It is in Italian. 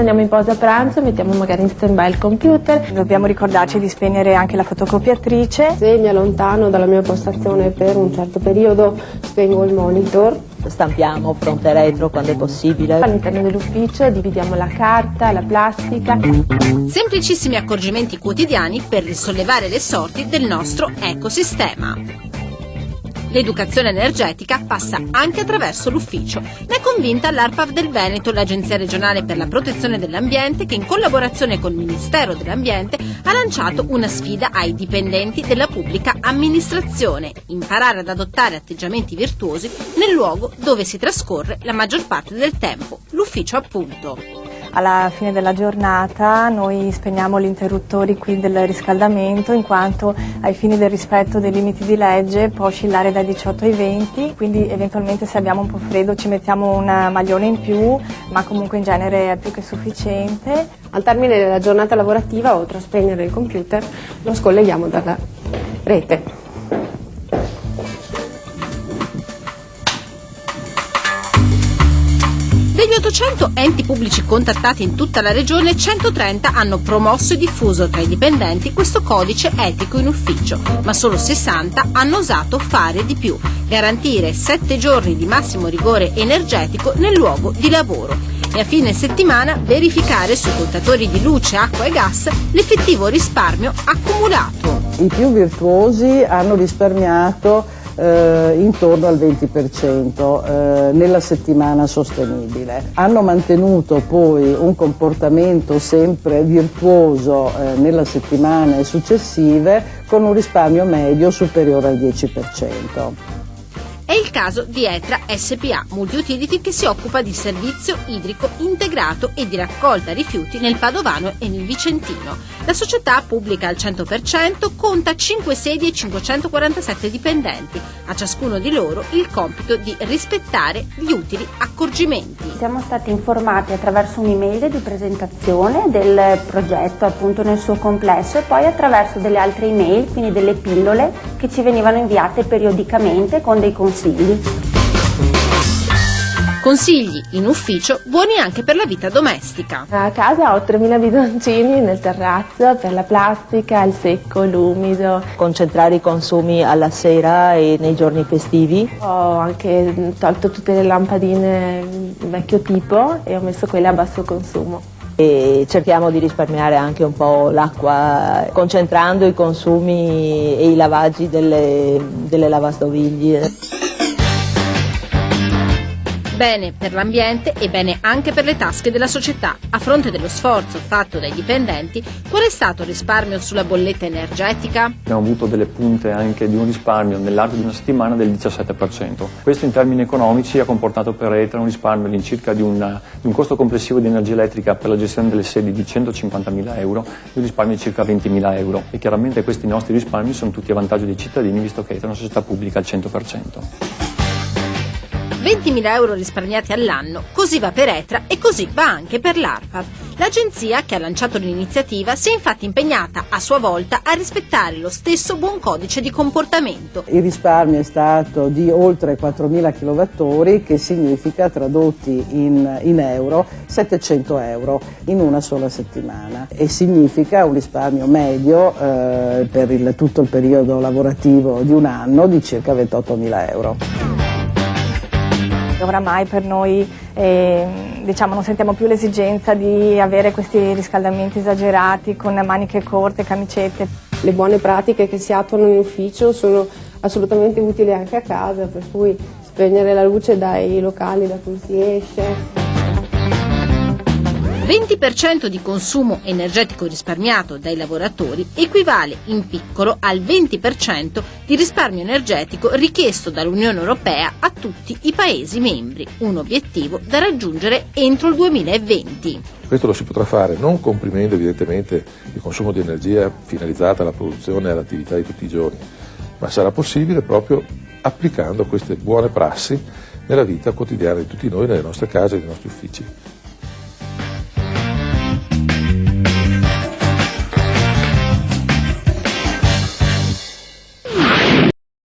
andiamo in pausa pranzo mettiamo magari in stand by il computer. Dobbiamo ricordarci di spegnere anche la fotocopiatrice. Se mi allontano dalla mia postazione per un certo periodo spengo il monitor. Stampiamo fronte e retro quando è possibile. All'interno dell'ufficio dividiamo la carta, la plastica. Semplicisimi accorgimenti quotidiani per risollevare le sorti del nostro ecosistema. L'educazione energetica passa anche attraverso l'ufficio. Ne è convinta l'ARPAV del Veneto, l'Agenzia regionale per la protezione dell'ambiente, che in collaborazione col Ministero dell'Ambiente ha lanciato una sfida ai dipendenti della pubblica amministrazione: imparare ad adottare atteggiamenti virtuosi nel luogo dove si trascorre la maggior parte del tempo, l'ufficio appunto. Alla fine della giornata noi spegniamo gli interruttori qui del riscaldamento, in quanto ai fini del rispetto dei limiti di legge può oscillare dai 18 ai 20, quindi eventualmente se abbiamo un po' freddo ci mettiamo un maglione in più, ma comunque in genere è più che sufficiente. Al termine della giornata lavorativa, oltre a spegnere il computer, lo scolleghiamo dalla rete. Degli 800 enti pubblici contattati in tutta la regione, 130 hanno promosso e diffuso tra i dipendenti questo codice etico in ufficio, ma solo 60 hanno osato fare di più: garantire 7 giorni di massimo rigore energetico nel luogo di lavoro e a fine settimana verificare sui contatori di luce, acqua e gas l'effettivo risparmio accumulato. I più virtuosi hanno risparmiato intorno al 20% nella settimana sostenibile. Hanno mantenuto poi un comportamento sempre virtuoso nelle settimane successive con un risparmio medio superiore al 10%. È il caso di Etra SPA Multiutility, che si occupa di servizio idrico integrato e di raccolta rifiuti nel Padovano e nel Vicentino. La società, pubblica al 100%, conta 5 sedi e 547 dipendenti. A ciascuno di loro il compito di rispettare gli utili accorgimenti. Siamo stati informati attraverso un'email di presentazione del progetto appunto nel suo complesso e poi attraverso delle altre email, quindi delle pillole che ci venivano inviate periodicamente con dei consigli. Consigli in ufficio buoni anche per la vita domestica. A casa ho 3000 bidoncini nel terrazzo per la plastica, il secco, l'umido. Concentrare i consumi alla sera e nei giorni festivi. Ho anche tolto tutte le lampadine vecchio tipo e ho messo quelle a basso consumo. E cerchiamo di risparmiare anche un po' l'acqua, concentrando i consumi e i lavaggi delle lavastoviglie. Bene per l'ambiente e bene anche per le tasche della società. A fronte dello sforzo fatto dai dipendenti, qual è stato il risparmio sulla bolletta energetica? Abbiamo avuto delle punte anche di un risparmio nell'arco di una settimana del 17%. Questo in termini economici ha comportato per Etra un risparmio all'incirca di un costo complessivo di energia elettrica per la gestione delle sedi di 150.000 euro e un risparmio di circa 20.000 euro. E chiaramente questi nostri risparmi sono tutti a vantaggio dei cittadini, visto che Etra è una società pubblica al 100%. 20.000 euro risparmiati all'anno, così va per Etra e così va anche per l'ARPAV. L'agenzia, che ha lanciato l'iniziativa, si è infatti impegnata a sua volta a rispettare lo stesso buon codice di comportamento. Il risparmio è stato di oltre 4.000 kWh, che significa, tradotti in euro, 700 euro in una sola settimana, e significa un risparmio medio per tutto il periodo lavorativo di un anno di circa 28.000 euro. Oramai per noi non sentiamo più l'esigenza di avere questi riscaldamenti esagerati con maniche corte, camicette. Le buone pratiche che si attuano in ufficio sono assolutamente utili anche a casa, per cui spegnere la luce dai locali da cui si esce. 20% di consumo energetico risparmiato dai lavoratori equivale in piccolo al 20% di risparmio energetico richiesto dall'Unione Europea a tutti i Paesi membri, un obiettivo da raggiungere entro il 2020. Questo lo si potrà fare non comprimendo evidentemente il consumo di energia finalizzata alla produzione e all'attività di tutti i giorni, ma sarà possibile proprio applicando queste buone prassi nella vita quotidiana di tutti noi, nelle nostre case e nei nostri uffici.